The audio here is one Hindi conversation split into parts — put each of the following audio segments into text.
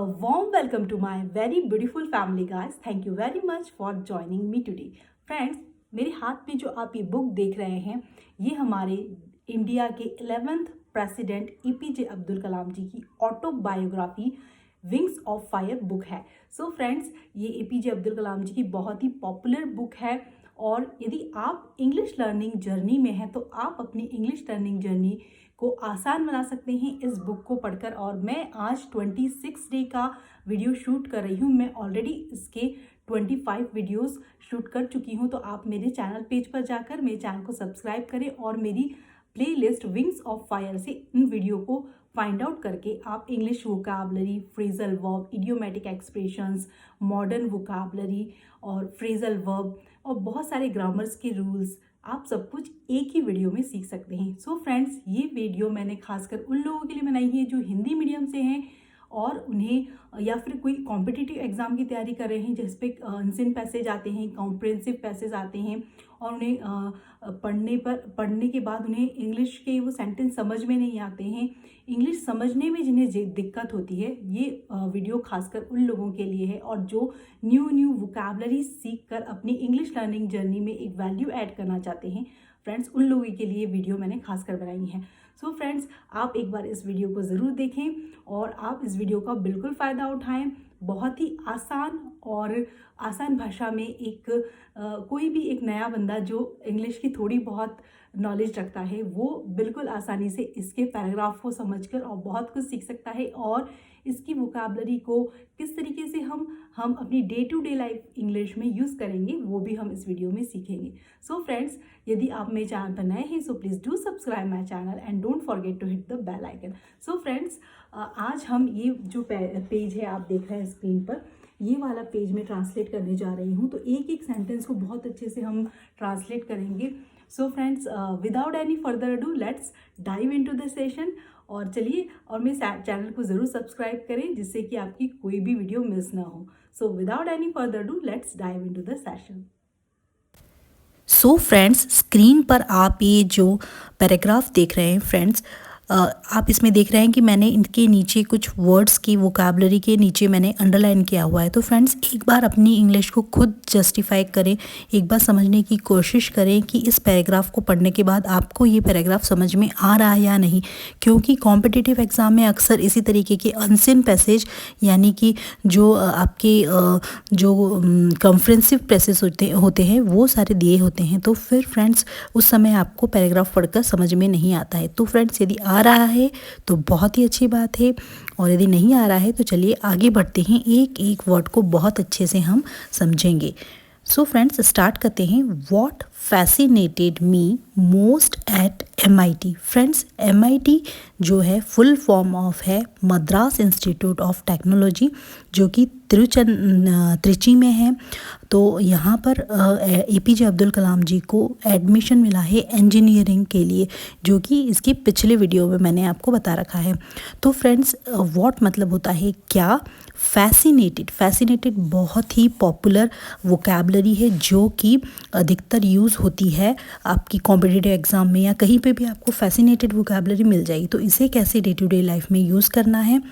A warm welcome to my very beautiful family guys. Thank you very much for joining me today. Friends, मेरे हाथ में जो आप ये बुक देख रहे हैं ये हमारे इंडिया के 11th president APJ Abdul Kalam जी की autobiography wings of fire book है। सो फ्रेंड्स, ये एपीजे अब्दुल कलाम जी की बहुत ही पॉपुलर बुक है और यदि आप इंग्लिश लर्निंग जर्नी में हैं तो आप अपनी इंग्लिश लर्निंग जर्नी को आसान बना सकते हैं इस बुक को पढ़कर। और मैं आज 26 डे का वीडियो शूट कर रही हूँ। मैं ऑलरेडी इसके 25 वीडियोस शूट कर चुकी हूँ। तो आप मेरे चैनल पेज पर जाकर मेरे चैनल को सब्सक्राइब करें और मेरी प्लेलिस्ट विंग्स ऑफ फायर से इन वीडियो को फाइंड आउट करके आप English vocabulary, phrasal verb, idiomatic expressions, modern vocabulary और फ्रेजल वर्ब और बहुत सारे ग्रामर्स के रूल्स आप सब कुछ एक ही वीडियो में सीख सकते हैं। सो फ्रेंड्स, ये वीडियो मैंने खासकर उन लोगों के लिए बनाई है जो हिंदी मीडियम से हैं और उन्हें या फिर कोई कॉम्पिटिटिव एग्ज़ाम की तैयारी कर रहे हैं जिस पे अनसिन पैसेज आते हैं, कॉम्प्रिहेंसिव पैसेज आते हैं और उन्हें पढ़ने के बाद उन्हें इंग्लिश के वो सेंटेंस समझ में नहीं आते हैं। इंग्लिश समझने में जिन्हें दिक्कत होती है ये वीडियो खासकर उन लोगों के लिए है और जो न्यू वोकैबुलरी सीख कर अपनी इंग्लिश लर्निंग जर्नी में एक वैल्यू ऐड करना चाहते हैं। फ्रेंड्स, उन लोगों के लिए वीडियो मैंने खासकर बनाई है। सो फ्रेंड्स, आप एक बार इस वीडियो को ज़रूर देखें और आप इस वीडियो का बिल्कुल फ़ायदा उठाएं। बहुत ही आसान भाषा में कोई भी एक नया बंदा जो इंग्लिश की थोड़ी बहुत नॉलेज रखता है वो बिल्कुल आसानी से इसके पैराग्राफ को समझकर और बहुत कुछ सीख सकता है और इसकी वोकैबुलरी को किस तरीके से हम अपनी day to day life English में यूज़ करेंगे वो भी हम इस वीडियो में सीखेंगे। सो फ्रेंड्स, यदि आप मेरे चैनल पर नए हैं so please do subscribe my channel and don't forget to hit the bell icon. So friends, आज हम ये जो पेज है आप देख रहे हैं स्क्रीन पर, ये वाला पेज में ट्रांसलेट करने जा रही हूँ। तो एक एक सेंटेंस को बहुत अच्छे से हम ट्रांसलेट करेंगे। So friends, without any further ado let's dive into the session. और चलिए, और मेरे चैनल को ज़रूर सब्सक्राइब करें जिससे कि आपकी कोई भी वीडियो मिस ना हो। So without any further ado let's dive into the session. So friends, screen पर आप ये जो पैराग्राफ देख रहे हैं फ्रेंड्स, आप इसमें देख रहे हैं कि मैंने इनके नीचे कुछ वर्ड्स की वोकैबुलरी के नीचे मैंने अंडरलाइन किया हुआ है। तो फ्रेंड्स, एक बार अपनी इंग्लिश को खुद जस्टिफाई करें, एक बार समझने की कोशिश करें कि इस पैराग्राफ को पढ़ने के बाद आपको ये पैराग्राफ समझ में आ रहा है या नहीं। क्योंकि कॉम्पिटिटिव एग्ज़ाम में अक्सर इसी तरीके के अनसिन पैसेज यानी कि जो आपके जो कॉम्प्रिहेंसिव पैसेज होते हैं वो सारे दिए होते हैं। तो फिर फ्रेंड्स, उस समय आपको पैराग्राफ पढ़कर समझ में नहीं आता है। तो फ्रेंड्स, यदि आ रहा है तो बहुत ही अच्छी बात है और यदि नहीं आ रहा है तो चलिए आगे बढ़ते हैं, एक एक वर्ड को बहुत अच्छे से हम समझेंगे। सो फ्रेंड्स, स्टार्ट करते हैं। What fascinated me most at MIT। Friends, MIT जो है फुल फॉर्म ऑफ है मद्रास इंस्टीट्यूट ऑफ टेक्नोलॉजी, जो कि त्रिची में है। तो यहाँ पर एपीजे अब्दुल कलाम जी को एडमिशन मिला है इंजीनियरिंग के लिए, जो कि इसकी पिछले वीडियो में मैंने आपको बता रखा है। तो फ्रेंड्स, व्हाट मतलब होता है क्या, फैसिनेटेड बहुत ही पॉपुलर वोकैबुलरी है जो कि अधिकतर यूज़ होती है आपकी कॉम्पिटिटिव एग्ज़ाम में या कहीं पे भी आपको फैसिनेटेड वोकैबुलरी मिल जाएगी। तो इसे कैसे डे टू डे लाइफ में यूज़ करना है।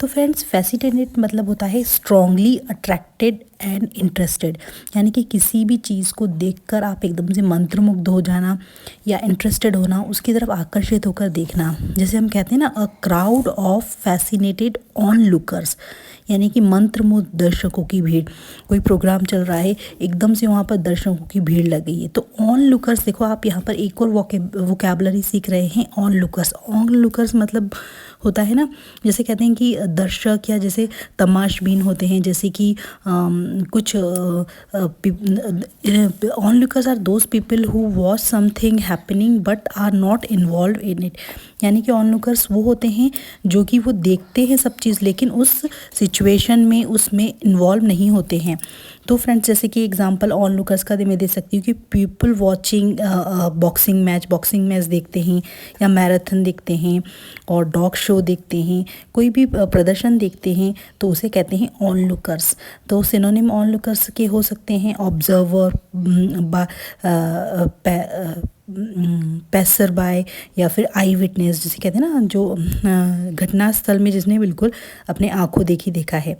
तो फ्रेंड्स, फैसिनेटेड मतलब होता है स्ट्रॉन्गली अट्रैक्टेड एंड इंटरेस्टेड, यानी कि किसी भी चीज़ को देखकर आप एकदम से मंत्रमुग्ध हो जाना या इंटरेस्टेड होना, उसकी तरफ आकर्षित होकर देखना। जैसे हम कहते हैं ना, अ crowd of fascinated on lookers, यानी कि मंत्रमुग्ध दर्शकों की भीड़। कोई प्रोग्राम चल रहा है, एकदम से वहाँ पर दर्शकों की भीड़ लग गई है। तो ऑन लुकर्स, देखो आप यहाँ पर एक और वोकैबुलरी सीख रहे हैं, ऑन लुकर्स मतलब होता है ना, जैसे कहते हैं कि दर्शक या जैसे तमाशबीन होते हैं, जैसे कि कुछ onlookers are those people who watch something happening but are not involve in it, यानी कि ऑन लुकर्स वो होते हैं जो कि वो देखते हैं सब चीज़ लेकिन उस सिचुएशन में उसमें इन्वॉल्व नहीं होते हैं। तो फ्रेंड्स, जैसे कि एग्जांपल ऑन लुकर्स का मैं दे सकती हूँ कि पीपल वॉचिंग बॉक्सिंग मैच देखते हैं या मैराथन देखते हैं और डॉग शो देखते हैं, कोई भी प्रदर्शन देखते हैं तो उसे कहते हैं ऑन लुकर्स। तो सिनोनिम ऑन लुकर्स के हो सकते हैं ऑब्जर्वर, पैसर बाय या फिर आई विटनेस जिसे कहते हैं ना, जो घटना स्थल में जिसने बिल्कुल अपने आंखों देखा है,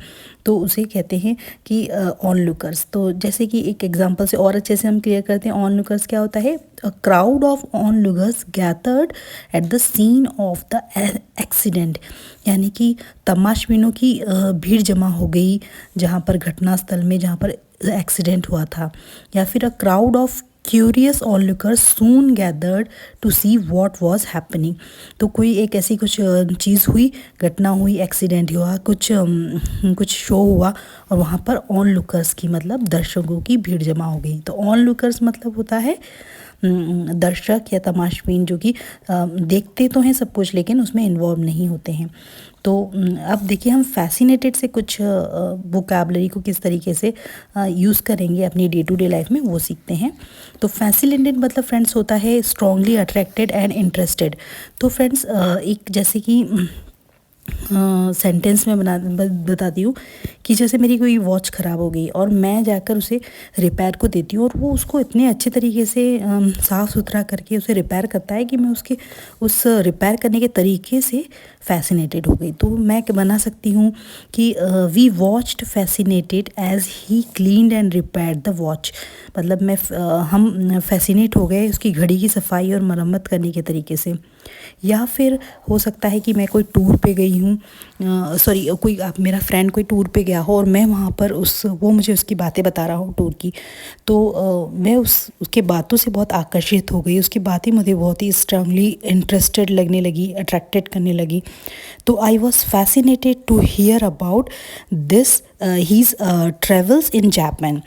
तो उसे कहते हैं कि ऑन लुकर्स। तो जैसे कि एक एग्जांपल से और अच्छे से हम क्लियर करते हैं, ऑन लुकर्स क्या होता है? A crowd of onlookers gathered at the scene of the accident, यानी कि तमाशबीनों की भीड़ जमा हो गई जहाँ पर घटना स्थल में, जहाँ पर एक्सीडेंट हुआ था। या फिर a crowd of curious onlookers soon gathered to see what was happening. तो कोई एक ऐसी कुछ चीज़ हुई, घटना हुई, एक्सीडेंट हुआ, कुछ शो हुआ, और वहाँ पर ऑनलुकर्स की मतलब दर्शकों की भीड़ जमा हो गई। तो ऑनलुकर्स मतलब होता है दर्शक या तमाशबीन, जो कि देखते तो हैं सब कुछ लेकिन उसमें इन्वॉल्व नहीं होते हैं। तो अब देखिए हम फैसिनेटेड से कुछ वोकैबलरी को किस तरीके से यूज़ करेंगे अपनी डे टू डे लाइफ में, वो सीखते हैं। तो फैसिनेटेड मतलब फ्रेंड्स होता है स्ट्रांगली अट्रैक्टेड एंड इंटरेस्टेड। तो फ्रेंड्स एक जैसे कि सेंटेंस में बताती हूँ कि जैसे मेरी कोई वॉच ख़राब हो गई और मैं जाकर उसे रिपेयर को देती हूँ, और वो उसको इतने अच्छे तरीके से साफ़ सुथरा करके उसे रिपेयर करता है कि मैं उसके उस रिपेयर करने के तरीके से फैसिनेटेड हो गई। तो मैं बना सकती हूँ कि we watched fascinated as he cleaned and repaired the watch. मतलब हम फैसिनेट हो गए उसकी घड़ी की सफाई और मरम्मत करने के तरीके से। या फिर हो सकता है कि मैं कोई टूर पे गई हूँ, मेरा फ्रेंड कोई टूर पे गया हो और मैं वहाँ पर वो मुझे उसकी बातें बता रहा हूँ टूर की, तो मैं उसके बातों से बहुत आकर्षित हो गई, उसकी बातें मुझे बहुत ही स्ट्रांगली इंटरेस्टेड लगने लगी, अट्रैक्टेड करने लगी। तो I was fascinated to hear about this his travels in Japan.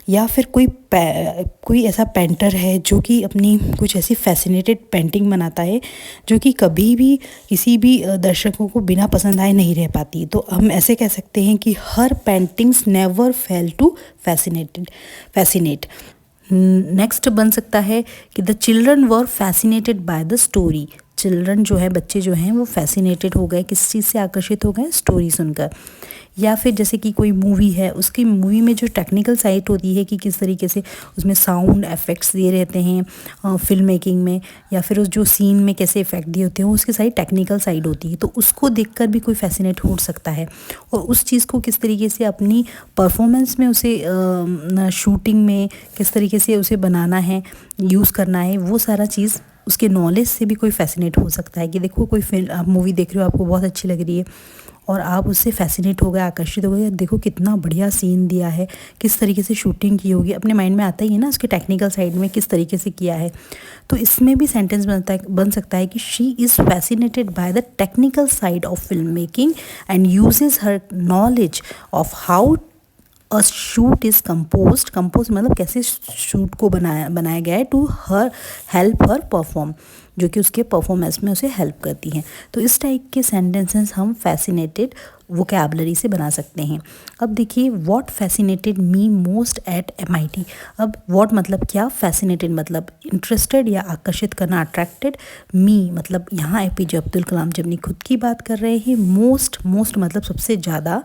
या फिर कोई ऐसा पेंटर है जो कि अपनी कुछ ऐसी फैसिनेटेड पेंटिंग बनाता है जो कि कभी भी किसी भी दर्शकों को बिना पसंद आए नहीं रह पाती। तो हम ऐसे कह सकते हैं कि हर paintings never fail to fascinate. Next बन सकता है कि the children were fascinated by the story. Children जो है, बच्चे जो हैं, वो फैसिनेटेड हो गए, किस चीज़ से आकर्षित हो गए? स्टोरी सुनकर। या फिर जैसे कि कोई मूवी है, उसकी मूवी में जो टेक्निकल साइड होती है कि किस तरीके से उसमें साउंड इफ़ेक्ट्स दिए रहते हैं फिल्म मेकिंग में, या फिर उस जो सीन में कैसे इफ़ेक्ट दिए होते हैं, उसकी साइड टेक्निकल साइड होती है। तो उसको देखकर भी कोई फैसिनेट हो सकता है, और उस चीज़ को किस तरीके से अपनी परफॉर्मेंस में उसे शूटिंग में किस तरीके से उसे बनाना है, यूज़ करना है, वो सारा चीज़ उसके नॉलेज से भी कोई फैसिनेट हो सकता है। कि देखो कोई फिल्म आप मूवी देख रहे हो, आपको बहुत अच्छी लग रही है और आप उससे फैसिनेट हो गए, आकर्षित हो गए, देखो कितना बढ़िया सीन दिया है, किस तरीके से शूटिंग की होगी, अपने माइंड में आता ही है ना उसके टेक्निकल साइड में किस तरीके से किया है। तो इसमें भी सेंटेंस बन सकता है कि she is fascinated by the technical side of film making and uses her knowledge of how a shoot is compose मतलब कैसे शूट को बनाया गया है, to her help her perform, जो कि उसके परफॉर्मेंस में उसे हेल्प करती हैं। तो इस टाइप के सेंटेंसेस हम फैसिनेटेड वोकैबलरी से बना सकते हैं। अब देखिए what fascinated me most at MIT। अब व्हाट मतलब क्या, फैसिनेटेड मतलब इंटरेस्टेड या आकर्षित करना, अट्रैक्टेड। मी मतलब यहाँ APJ अब्दुल कलाम जी अपनी खुद की बात कर रहे हैं। मोस्ट मतलब सबसे ज़्यादा।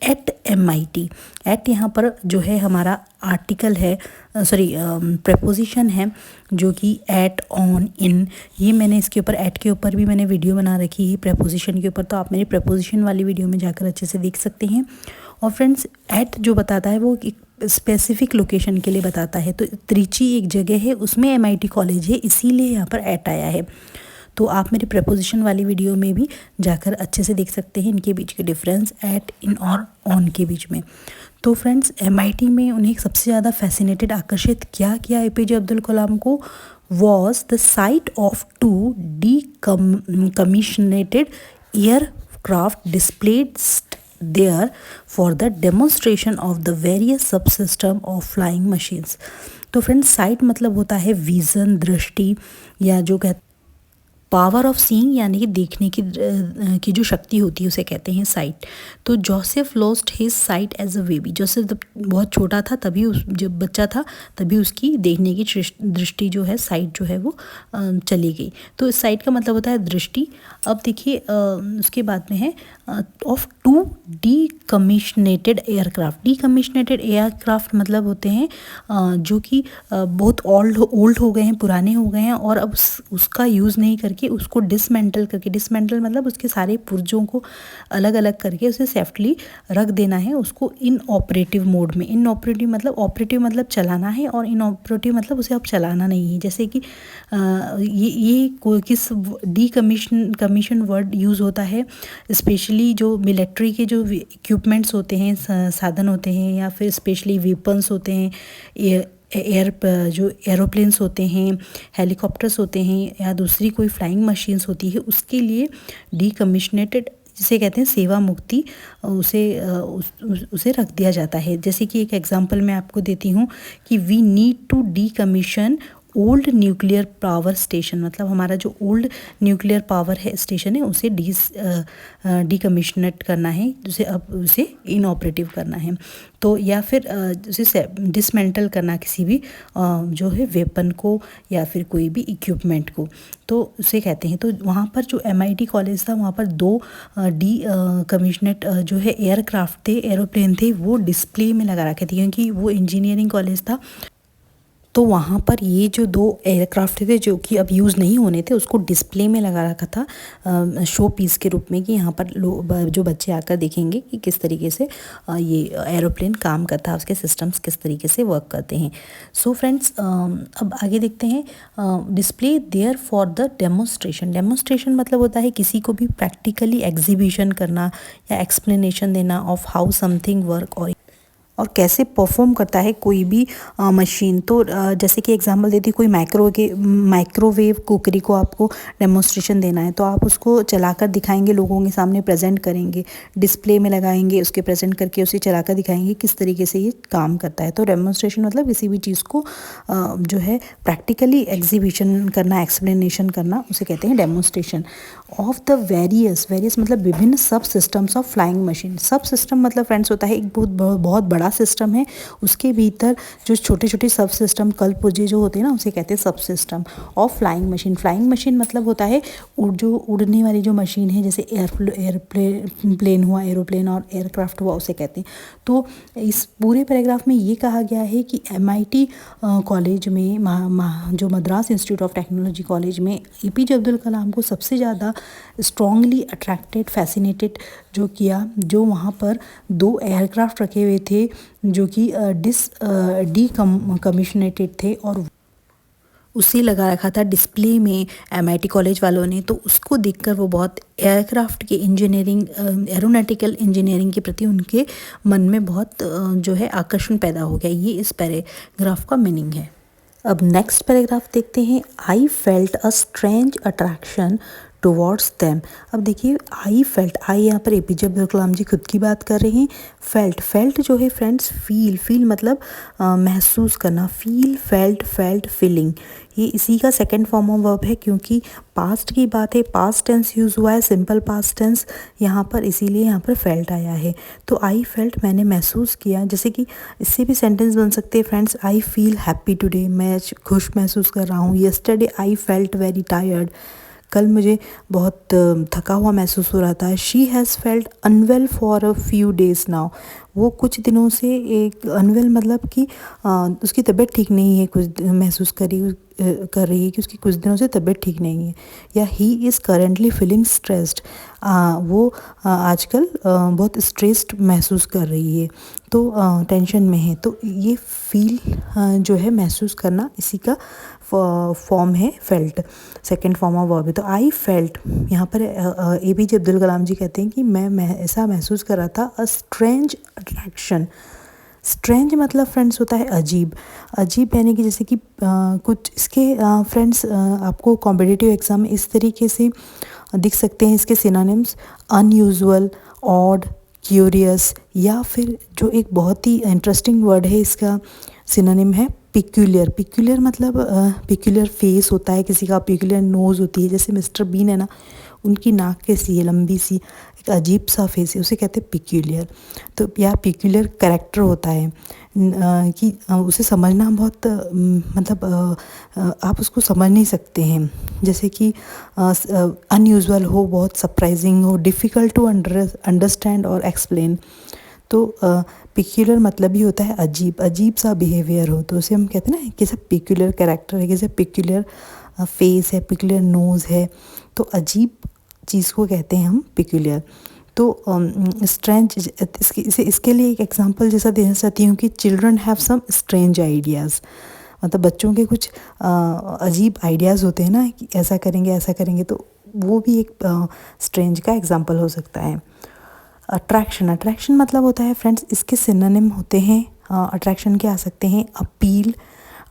एट MIT, एट यहाँ पर जो है हमारा आर्टिकल है, प्रेपोजिशन है, जो कि एट, ऑन, इन। ये मैंने इसके ऊपर एट के ऊपर भी मैंने वीडियो बना रखी है प्रेपोजिशन के ऊपर, तो आप मेरी प्रेपोजिशन वाली वीडियो में जाकर अच्छे से देख सकते हैं। और फ्रेंड्स एट जो बताता है वो एक स्पेसिफिक लोकेशन के लिए बताता है। तो त्रिची एक जगह है, उसमें MIT कॉलेज है, इसीलिए यहाँ पर एट आया है। तो आप मेरी प्रेपोजिशन वाली वीडियो में भी जाकर अच्छे से देख सकते हैं इनके बीच के डिफरेंस, एट, इन और ऑन के बीच में। तो फ्रेंड्स MIT में उन्हें सबसे ज़्यादा फैसिनेटेड, आकर्षित क्या किया APJ अब्दुल कलाम को? Was the site of 2 decommissioned aircraft displayed there for the demonstration of the various subsystem of flying machines. तो फ्रेंड्स साइट मतलब होता है विज़न, दृष्टि, या जो कहते पावर ऑफ सीइंग, यानी कि देखने की जो शक्ति होती है उसे कहते हैं साइट। तो Joseph lost his sight as a baby. Joseph जब बहुत छोटा था, जब बच्चा था तभी उसकी देखने की दृष्टि जो है, साइट जो है वो चली गई। तो इस साइट का मतलब होता है दृष्टि। अब देखिए उसके बाद में है ऑफ टू डीकमिशनेटेड एयरक्राफ्ट। डीकमिशनेटेड एयरक्राफ्ट मतलब होते हैं जो कि बहुत ओल्ड हो गए हैं, पुराने हो गए हैं और अब उसका यूज़ नहीं करके उसको डिसमेंटल करके, डिसमेंटल मतलब उसके सारे पुर्जों को अलग अलग करके उसे सेफ्टली रख देना है उसको इन ऑपरेटिव मोड में। इन ऑपरेटिव मतलब चलाना है और इन ऑपरेटिव मतलब उसे अब चलाना नहीं है। जैसे कि ये किस कमीशन वर्ड यूज़ होता है, स्पेशली जो मिलिट्री के जो इक्विपमेंट्स होते हैं, साधन होते हैं, या फिर स्पेशली वेपन्स होते हैं, जो एरोप्लेन्स होते हैं, हेलीकॉप्टर्स होते हैं, या दूसरी कोई फ्लाइंग मशीन्स होती है, उसके लिए डीकमिशनेटेड जिसे कहते हैं सेवा मुक्ति उसे रख दिया जाता है। जैसे कि एक एग्जांपल मैं आपको देती हूँ कि we need to decommission old nuclear power station, मतलब हमारा जो ओल्ड न्यूक्लियर पावर है स्टेशन है उसे डीकमिशनेट करना है, उसे इनऑपरेटिव करना है। तो या फिर उसे डिसमेंटल करना किसी भी जो है वेपन को या फिर कोई भी इक्विपमेंट को, तो उसे कहते हैं। तो वहाँ पर जो MIT कॉलेज था वहाँ पर 2 कमिशनेट जो है एयरक्राफ्ट थे, एरोप्लेन थे, वो डिस्प्ले में लगा रखे थे क्योंकि वो इंजीनियरिंग कॉलेज था। तो वहाँ पर ये जो 2 एयरक्राफ्ट थे जो कि अब यूज़ नहीं होने थे उसको डिस्प्ले में लगा रखा था शो पीस के रूप में, कि यहाँ पर जो बच्चे आकर देखेंगे कि किस तरीके से ये एरोप्लेन काम करता है, उसके सिस्टम्स किस तरीके से वर्क करते हैं। सो फ्रेंड्स अब आगे देखते हैं। Display there for the demonstration. Demonstration मतलब होता है किसी को भी प्रैक्टिकली एग्जीबिशन करना या एक्सप्लेनेशन देना ऑफ हाउ समथिंग वर्क और कैसे परफॉर्म करता है कोई भी मशीन। तो जैसे कि एग्जांपल देती कोई माइक्रोवेव कुकरी को आपको डेमोस्ट्रेशन देना है तो आप उसको चलाकर दिखाएंगे, लोगों के सामने प्रेजेंट करेंगे, डिस्प्ले में लगाएंगे, उसके प्रेजेंट करके उसे चलाकर दिखाएंगे किस तरीके से ये काम करता है। तो डेमोस्ट्रेशन मतलब किसी भी चीज़ को जो है प्रैक्टिकली एग्जीबिशन करना, एक्सप्लेनेशन करना, उसे कहते हैं डेमोस्ट्रेशन ऑफ द वेरियस मतलब विभिन्न सब सिस्टम्स ऑफ फ्लाइंग मशीन। सब सिस्टम मतलब फ्रेंड्स होता है एक बहुत बड़ा सिस्टम है, उसके भीतर जो छोटे छोटे सब सिस्टम कलपुर्जे जो होते हैं ना उसे कहते हैं सब system of flying machine. Flying machine मतलब होता है जो उड़ने वाली जो मशीन है, जैसे एयरप्लेन हुआ, एरोप्लेन और एयरक्राफ्ट हुआ, उसे कहते हैं। तो इस पूरे पैराग्राफ में ये कहा गया है कि MIT कॉलेज में जो Madras institute of technology college में APJ अब्दुल कलाम को सबसे ज़्यादा स्ट्रांगली अट्रैक्टेड, फैसिनेटेड जो किया, जो वहाँ पर 2 एयरक्राफ्ट रखे हुए थे जो कि डीकमिशनेटेड थे और उसे लगा रखा था डिस्प्ले में MIT कॉलेज वालों ने। तो उसको देखकर वो बहुत एयरक्राफ्ट के इंजीनियरिंग, एरोनॉटिकल इंजीनियरिंग के प्रति उनके मन में बहुत जो है आकर्षण पैदा हो गया। ये इस पैराग्राफ का मीनिंग है। अब नेक्स्ट पैराग्राफ देखते हैं। आई felt a strange attraction towards them. अब देखिए आई यहाँ पर APJ अब्दुल कलाम जी खुद की बात कर रहे हैं। फेल्ट जो है फ्रेंड्स फील मतलब महसूस करना, फील, फेल्ट, फीलिंग, ये इसी का सेकंड फॉर्म ऑफ वर्ब है क्योंकि पास्ट की बात है, पास्ट टेंस यूज़ हुआ है, सिंपल पास्ट टेंस यहाँ पर, इसीलिए यहाँ पर फेल्ट आया है। तो आई फेल्ट मैंने महसूस किया, जैसे कि इससे भी सेंटेंस बन सकते हैं friends. I feel happy today, मैं खुश महसूस कर रहा हूँ। Yesterday I felt very tired, कल मुझे बहुत थका हुआ महसूस हो रहा था। She has felt unwell for a few days now, वो कुछ दिनों से एक अनवेल मतलब कि उसकी तबीयत ठीक नहीं है, कुछ महसूस कर रही है कि उसकी कुछ दिनों से तबीयत ठीक नहीं है। या he is currently feeling stressed, वो आजकल बहुत स्ट्रेस्ड महसूस कर रही है, तो टेंशन में है। तो ये फील जो है महसूस करना, इसी का फॉर्म है felt, second form of verb है। तो आई फेल्ट, यहाँ पर APJ अब्दुल कलाम जी कहते हैं कि मैं ऐसा महसूस कर रहा था अ स्ट्रेंज अट्रैक्शन। स्ट्रेंज मतलब फ्रेंड्स होता है अजीब, यानी कि जैसे कि कुछ इसके फ्रेंड्स आपको कॉम्पिटिटिव एग्ज़ाम में इस तरीके से दिख सकते हैं इसके सिनोनिम्स, अनयूजुअल, ऑड, क्यूरियस, या फिर जो एक बहुत ही इंटरेस्टिंग वर्ड है इसका सिनोनिम है पिक्यूलियर मतलब पिक्यूलियर फेस होता है किसी का, पिक्यूलियर नोज़ होती है। जैसे मिस्टर बीन है ना, उनकी नाक कैसी है, लंबी सी, अजीब सा फेस है, उसे कहते हैं पिक्यूलियर। तो या पिक्यूलियर कैरेक्टर होता है कि उसे समझना बहुत आप उसको समझ नहीं सकते हैं। जैसे कि अनयूजुअल हो, बहुत सरप्राइजिंग हो, डिफ़िकल्ट टू अंडरस्टैंड और एक्सप्लेन। तो पिक्यूलियर मतलब ही होता है अजीब, अजीब सा बिहेवियर हो, तो उसे हम कहते हैं ना कि सब पिक्यूलियर कैरेक्टर है, जैसे पिक्यूलियर फेस है, पिक्यूलियर नोज़ है, तो अजीब चीज़ को कहते हैं हम पिक्यूलियर। तो स्ट्रेंज, इसके लिए एक एग्जांपल जैसा देना चाहती हूँ कि children have some strange ideas, मतलब बच्चों के कुछ अजीब आइडियाज़ होते हैं ना कि ऐसा करेंगे, तो वो भी एक स्ट्रेंज का एग्जांपल हो सकता है। अट्रैक्शन मतलब होता है फ्रेंड्स, इसके सिनोनिम होते हैं अट्रैक्शन के आ सकते हैं अपील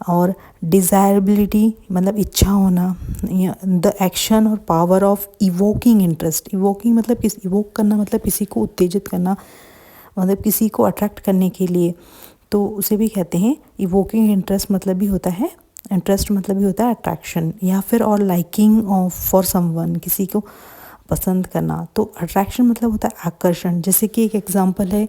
और डिज़ायरेबिलिटी, मतलब इच्छा होना, द एक्शन और power of evoking interest. Evoking मतलब इवोक करना, मतलब किसी को उत्तेजित करना, मतलब किसी को अट्रैक्ट करने के लिए, तो उसे भी कहते हैं इवोकिंग इंटरेस्ट। मतलब भी होता है इंटरेस्ट, मतलब भी होता है अट्रैक्शन, या फिर और लाइकिंग ऑफ फॉर समवन, किसी को पसंद करना। तो अट्रैक्शन मतलब होता है आकर्षण। जैसे कि एक एग्जांपल है,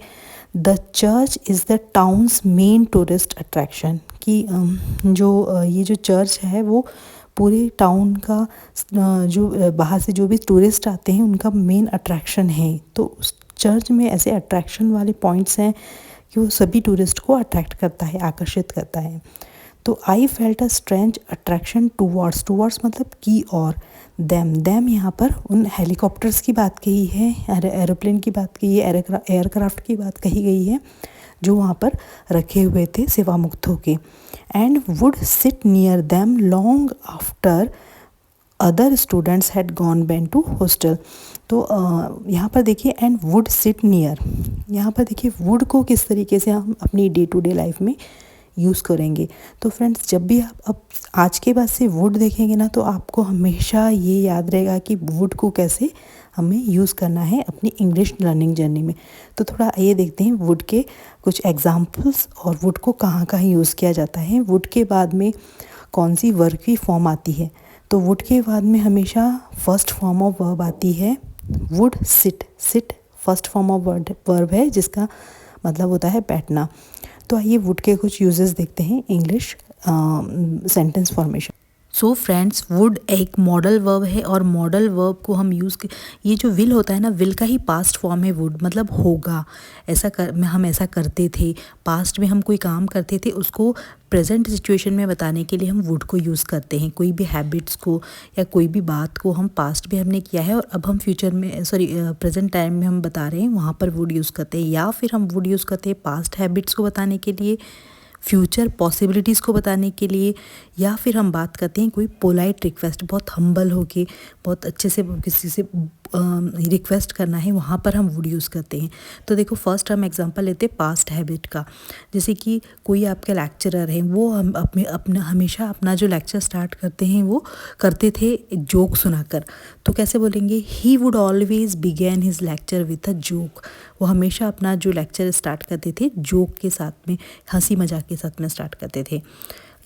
the church is the towns main tourist attraction, कि ये जो चर्च है वो पूरे टाउन का जो बाहर से जो भी टूरिस्ट आते हैं उनका मेन अट्रैक्शन है। तो उस चर्च में ऐसे अट्रैक्शन वाले पॉइंट्स हैं कि वो सभी टूरिस्ट को अट्रैक्ट करता है, आकर्षित करता है। तो आई felt a strange attraction towards मतलब की और देम यहाँ पर उन हेलीकॉप्टर्स की बात कही है, एरोप्लेन की बात कही है, एयरक्राफ्ट की बात कही गई है जो वहाँ पर रखे हुए थे सेवा मुक्त होके। And would sit near them long after other students had gone back to hostel. तो यहाँ पर देखिए एंड वुड सिट नियर, यहाँ पर देखिए वुड को किस तरीके से हम अपनी डे टू डे लाइफ में यूज़ करेंगे। तो फ्रेंड्स, जब भी आप अब आज के बाद से वुड देखेंगे ना, तो आपको हमेशा ये याद रहेगा कि वुड को कैसे हमें यूज़ करना है अपनी इंग्लिश लर्निंग जर्नी में। तो थोड़ा ये देखते हैं वुड के कुछ एग्जांपल्स और वुड को कहाँ कहाँ यूज़ किया जाता है, वुड के बाद में कौन सी वर्ब की फॉर्म आती है। तो वुड के बाद में हमेशा फर्स्ट फॉर्म ऑफ वर्ब आती है would sit first form of verb है जिसका मतलब होता है बैठना। तो आइए वुड के कुछ यूजेस देखते हैं English sentence formation. So friends, would एक मॉडल वर्ब है और मॉडल वर्ब को हम ये जो विल होता है ना, विल का ही पास्ट फॉर्म है वुड, मतलब होगा, हम ऐसा करते थे, पास्ट में हम कोई काम करते थे, उसको प्रेजेंट सिचुएशन में बताने के लिए हम वुड को यूज़ करते हैं। कोई भी हैबिट्स को या कोई भी बात को हम पास्ट में हमने किया है और अब हम फ्यूचर में प्रेजेंट टाइम में हम बता रहे हैं, वहाँ पर वुड यूज़ करते हैं। या फिर हम वुड यूज़ करते हैं पास्ट हैबिट्स को बताने के लिए, फ्यूचर पॉसिबिलिटीज़ को बताने के लिए, या फिर हम बात करते हैं कोई पोलाइट रिक्वेस्ट, बहुत हम्बल होके बहुत अच्छे से किसी से रिक्वेस्ट करना है, वहाँ पर हम वुड यूज़ करते हैं। तो देखो फर्स्ट हम एग्जांपल लेते हैं पास्ट हैबिट का। जैसे कि कोई आपके लेक्चरर हैं, वो हम हमेशा अपना जो लेक्चर स्टार्ट करते हैं वो करते थे एक जोक सुनाकर। तो कैसे बोलेंगे, he would always begin his lecture with a joke. वो हमेशा अपना जो लेक्चर स्टार्ट करते थे जोक के साथ में, हंसी मजाक के साथ में स्टार्ट करते थे।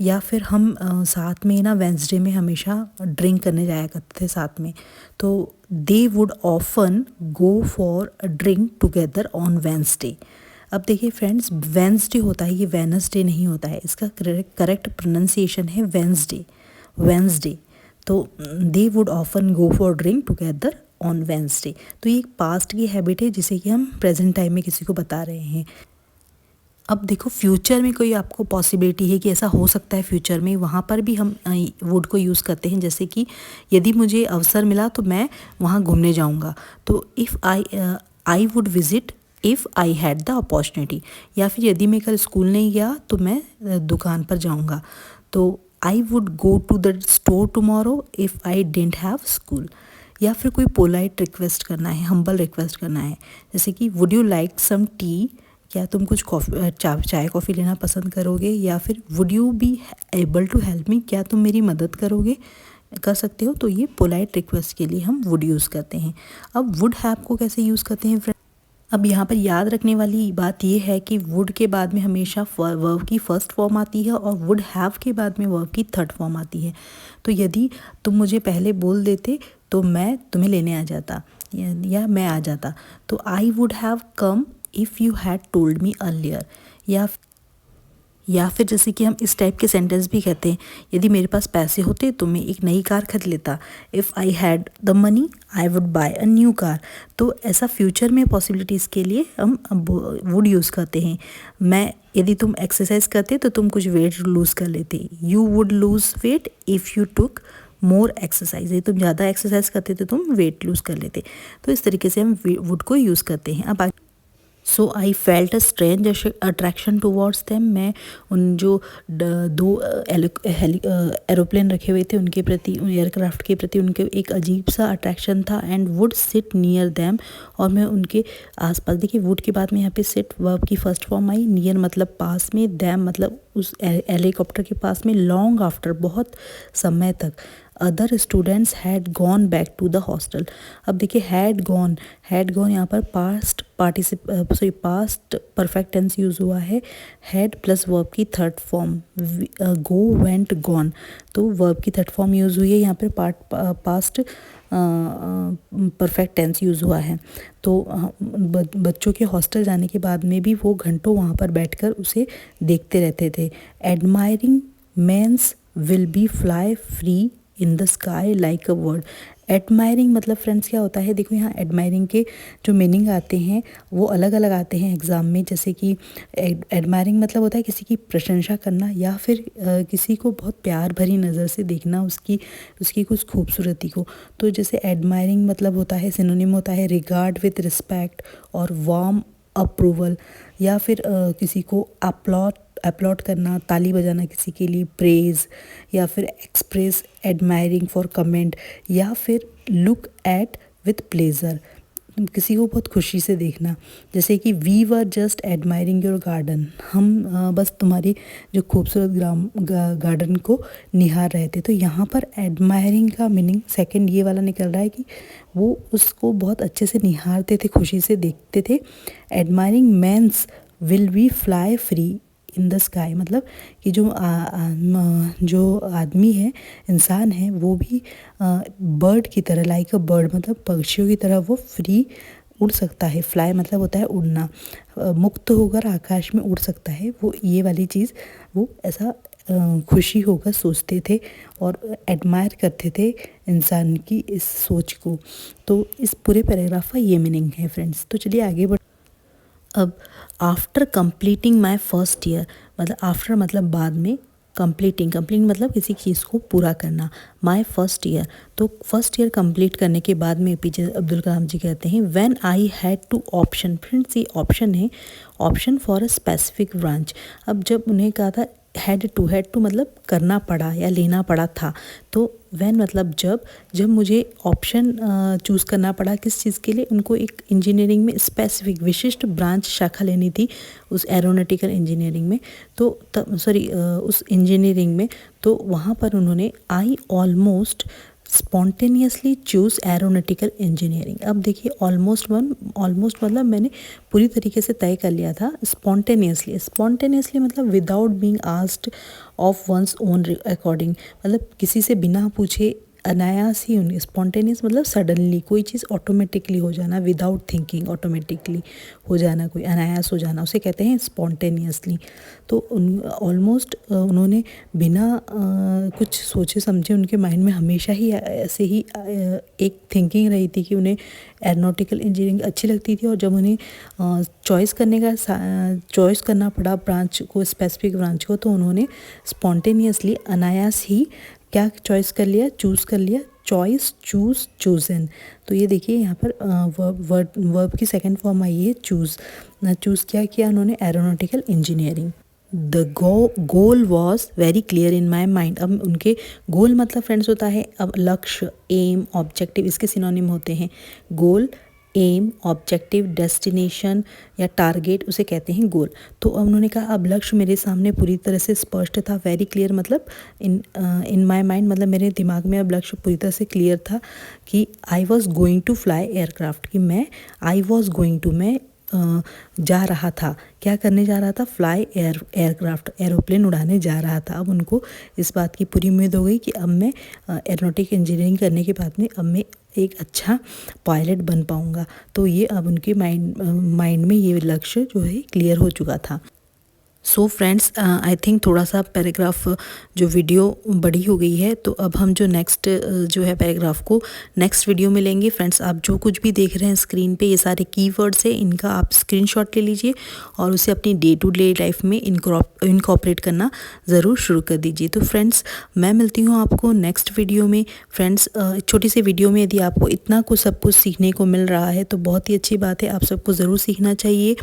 या फिर हम साथ में ना वेंसडे में हमेशा ड्रिंक करने जाया करते थे साथ में, तो they would often go for a drink together on Wednesday. अब देखिए फ्रेंड्स, वेंसडे होता है, ये वेनसडे नहीं होता है, इसका करेक्ट प्रोनाउंसिएशन है वेंसडे। तो they would often go for drink together on Wednesday. तो ये एक पास्ट की हैबिट है जिसे कि हम प्रेजेंट टाइम में किसी को बता रहे हैं। अब देखो फ्यूचर में कोई आपको पॉसिबिलिटी है कि ऐसा हो सकता है फ्यूचर में, वहाँ पर भी हम वुड को यूज़ करते हैं। जैसे कि यदि मुझे अवसर मिला तो मैं वहाँ घूमने जाऊँगा, तो if I would visit if I had the opportunity. या फिर यदि मैं कल स्कूल नहीं गया तो मैं दुकान पर जाऊँगा, तो I would go to the store tomorrow if I didn't have school. या फिर कोई पोलाइट रिक्वेस्ट करना है, हम्बल रिक्वेस्ट करना है, जैसे कि would you like some tea, क्या तुम कुछ चाय कॉफ़ी लेना पसंद करोगे। या फिर would you be able to help me, क्या तुम मेरी मदद कर सकते हो। तो ये पोलाइट रिक्वेस्ट के लिए हम वुड यूज़ करते हैं। अब वुड हैव को कैसे यूज़ करते हैं फ्रेंड, अब यहाँ पर याद रखने वाली बात ये है कि वुड के बाद में हमेशा वर्ब की फर्स्ट फॉर्म आती है और वुड हैव के बाद में वर्ब की थर्ड फॉर्म आती है। तो यदि तुम मुझे पहले बोल देते तो मैं तुम्हें लेने आ जाता, या मैं आ जाता। तो I would have come if you had told me earlier. या फिर जैसे कि हम इस टाइप के सेंटेंस भी कहते हैं, यदि मेरे पास पैसे होते तो मैं एक नई कार खरीद लेता। If I had the money I would buy a new car. तो ऐसा फ्यूचर में पॉसिबिलिटीज़ के लिए हम वुड यूज़ करते हैं। यदि तुम एक्सरसाइज करते तो तुम कुछ वेट लूज़ कर लेते। You would lose weight if you took more exercise. यदि तुम ज़्यादा एक्सरसाइज करते तो तुम वेट लूज़ कर लेते। तो इस तरीके से हम वुड को यूज़ करते हैं। अब so I felt a strange attraction towards them. मैं उन जो दो एरोप्लेन रखे हुए थे उनके प्रति, उन एयरक्राफ्ट के प्रति उनके एक अजीब सा अट्रैक्शन था। And would sit near them, और मैं उनके आसपास, देखिए वुड के बाद में यहाँ पे सिट वर्ब की फर्स्ट फॉर्म आई, नियर मतलब पास में, देम मतलब उस हेलीकॉप्टर के पास में, लॉन्ग आफ्टर बहुत समय तक। Other students had gone back to the hostel. अब देखिए हैड गॉन यहाँ पर past past perfect tense use हुआ है। हैड प्लस वर्ब की third form, go went gone, तो वर्ब की थर्ड फॉर्म यूज़ हुई है। यहाँ पर पास्ट परफेक्ट टेंस यूज़ हुआ है। तो बच्चों के हॉस्टल जाने के बाद में भी वो घंटों वहाँ पर बैठकर उसे देखते रहते थे। Admiring men's will be fly free in the sky like a bird. Admiring मतलब फ्रेंड्स क्या होता है, देखो यहाँ एडमायरिंग के जो मीनिंग आते हैं वो अलग अलग आते हैं एग्ज़ाम में। जैसे कि एडमायरिंग मतलब होता है किसी की प्रशंसा करना, या फिर किसी को बहुत प्यार भरी नज़र से देखना, उसकी कुछ खूबसूरती को। तो जैसे एडमायरिंग मतलब होता है, सिनोनिम होता है रिगार्ड विथ रिस्पेक्ट और वार्म अप्रूवल, या फिर किसी को अपलॉड करना, ताली बजाना किसी के लिए, प्रेज, या फिर एक्सप्रेस एडमायरिंग फॉर कमेंट, या फिर लुक एट विथ प्लेजर, किसी को बहुत खुशी से देखना। जैसे कि we were just admiring your garden, हम बस तुम्हारी जो खूबसूरत गार्डन को निहार रहे थे। तो यहाँ पर एडमायरिंग का मीनिंग सेकंड ये वाला निकल रहा है कि वो उसको बहुत अच्छे से निहारते थे, खुशी से देखते थे। Admiring men's will be fly free in the sky, मतलब कि जो आदमी है, इंसान है, वो भी बर्ड की तरह, लाइक अ बर्ड मतलब पक्षियों की तरह वो फ्री उड़ सकता है। फ्लाई मतलब होता है उड़ना, मुक्त होकर आकाश में उड़ सकता है। वो ये वाली चीज़ वो ऐसा खुशी होकर सोचते थे और एडमायर करते थे इंसान की इस सोच को। तो इस पूरे पैराग्राफ का ये मीनिंग है फ्रेंड्स। तो चलिए आगे बढ़। अब after completing my first year, मतलब आफ्टर मतलब बाद में, कंप्लीटिंग मतलब किसी चीज़ को पूरा करना। माई फर्स्ट ईयर, तो फर्स्ट ईयर कंप्लीट करने के बाद में पीछे अब्दुल कलाम जी कहते हैं when I had to option. Friends ये ऑप्शन है, option for a specific branch. अब जब उन्हें कहा था हैड टू मतलब करना पड़ा या लेना पड़ा था। तो व्हेन मतलब जब मुझे ऑप्शन चूज़ करना पड़ा किस चीज़ के लिए, उनको एक इंजीनियरिंग में स्पेसिफिक विशिष्ट ब्रांच शाखा लेनी थी उस एरोनॉटिकल इंजीनियरिंग में। तो उस इंजीनियरिंग में, तो वहाँ पर उन्होंने I almost spontaneously choose aeronautical engineering. अब देखिए ऑलमोस्ट मतलब मैंने पूरी तरीके से तय कर लिया था। स्पॉन्टेनियसली मतलब without being asked of one's own according, मतलब किसी से बिना पूछे अनायास ही उन्हें। स्पॉन्टेनियस मतलब सडनली कोई चीज़ ऑटोमेटिकली हो जाना, विदाउट थिंकिंग ऑटोमेटिकली हो जाना, कोई अनायास हो जाना, उसे कहते हैं स्पॉन्टेनियसली। तो ऑलमोस्ट उन्होंने बिना कुछ सोचे समझे, उनके माइंड में हमेशा ही ऐसे ही एक थिंकिंग रही थी कि उन्हें एरोनॉटिकल इंजीनियरिंग अच्छी लगती थी। और जब उन्हें चॉइस करना पड़ा ब्रांच को, स्पेसिफिक ब्रांच को, तो उन्होंने स्पॉन्टेनियसली अनायास ही क्या चॉइस कर लिया, चूज़ कर लिया, चॉइस, चूज़, चूज़न। तो ये देखिए यहाँ पर वर्ब की सेकंड फॉर्म आई है चूज़ क्या किया उन्होंने, aeronautical engineering. The goal was very clear in my mind. अब उनके गोल मतलब फ्रेंड्स होता है अब लक्ष्य, एम, ऑब्जेक्टिव, इसके सिनोनिम होते हैं गोल, एम, ऑब्जेक्टिव, डेस्टिनेशन या टारगेट, उसे कहते हैं गोल। तो अब उन्होंने कहा अब लक्ष्य मेरे सामने पूरी तरह से स्पष्ट था। वेरी क्लियर मतलब इन माई माइंड मतलब मेरे दिमाग में अब लक्ष्य पूरी तरह से क्लियर था कि I was going to fly aircraft, कि मैं जा रहा था, क्या करने जा रहा था, फ्लाई एयरक्राफ्ट, एरोप्लेन उड़ाने जा रहा था। अब उनको इस बात की पूरी उम्मीद हो गई कि अब मैं एरोनॉटिक इंजीनियरिंग करने के बाद में अब मैं एक अच्छा पायलट बन पाऊँगा। तो ये अब उनके माइंड में ये लक्ष्य जो है क्लियर हो चुका था। सो फ्रेंड्स, आई थिंक थोड़ा सा पैराग्राफ जो वीडियो बड़ी हो गई है, तो अब हम जो नेक्स्ट जो है पैराग्राफ को नेक्स्ट वीडियो में लेंगे। फ्रेंड्स, आप जो कुछ भी देख रहे हैं स्क्रीन पे, ये सारे कीवर्ड्स हैं, इनका आप स्क्रीनशॉट ले लीजिए और उसे अपनी डे टू डे लाइफ में इनकॉर्पोरेट करना ज़रूर शुरू कर दीजिए। तो फ्रेंड्स, मैं मिलती हूँ आपको नेक्स्ट वीडियो में। फ्रेंड्स, छोटी सी वीडियो में यदि आपको इतना कुछ सब कुछ सीखने को मिल रहा है तो बहुत ही अच्छी बात है, आप सबको ज़रूर सीखना चाहिए।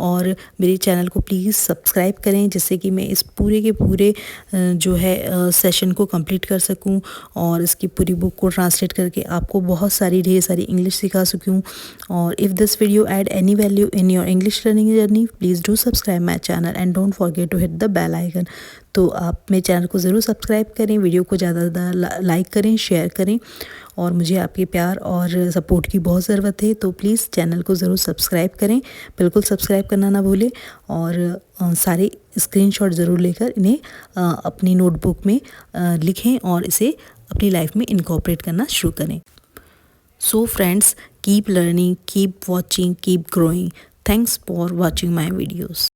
और मेरे चैनल को प्लीज़ सब्सक्राइब करें, जिससे कि मैं इस पूरे के पूरे जो है सेशन को कंप्लीट कर सकूं और इसकी पूरी बुक को ट्रांसलेट करके आपको बहुत सारी ढेर सारी इंग्लिश सिखा सकूं। और if this video add any value in your English learning journey, please do subscribe my channel and don't forget to hit the bell icon. तो आप मेरे चैनल को ज़रूर सब्सक्राइब करें, वीडियो को ज़्यादा से ज़्यादा लाइक करें, शेयर करें, और मुझे आपके प्यार और सपोर्ट की बहुत ज़रूरत है। तो प्लीज़ चैनल को ज़रूर सब्सक्राइब करें, बिल्कुल सब्सक्राइब करना ना भूलें, और सारे स्क्रीनशॉट ज़रूर लेकर इन्हें अपनी नोटबुक में लिखें और इसे अपनी लाइफ में इनकॉर्पोरेट करना शुरू करें। So friends, keep learning, keep watching, keep growing. Thanks for watching my videos.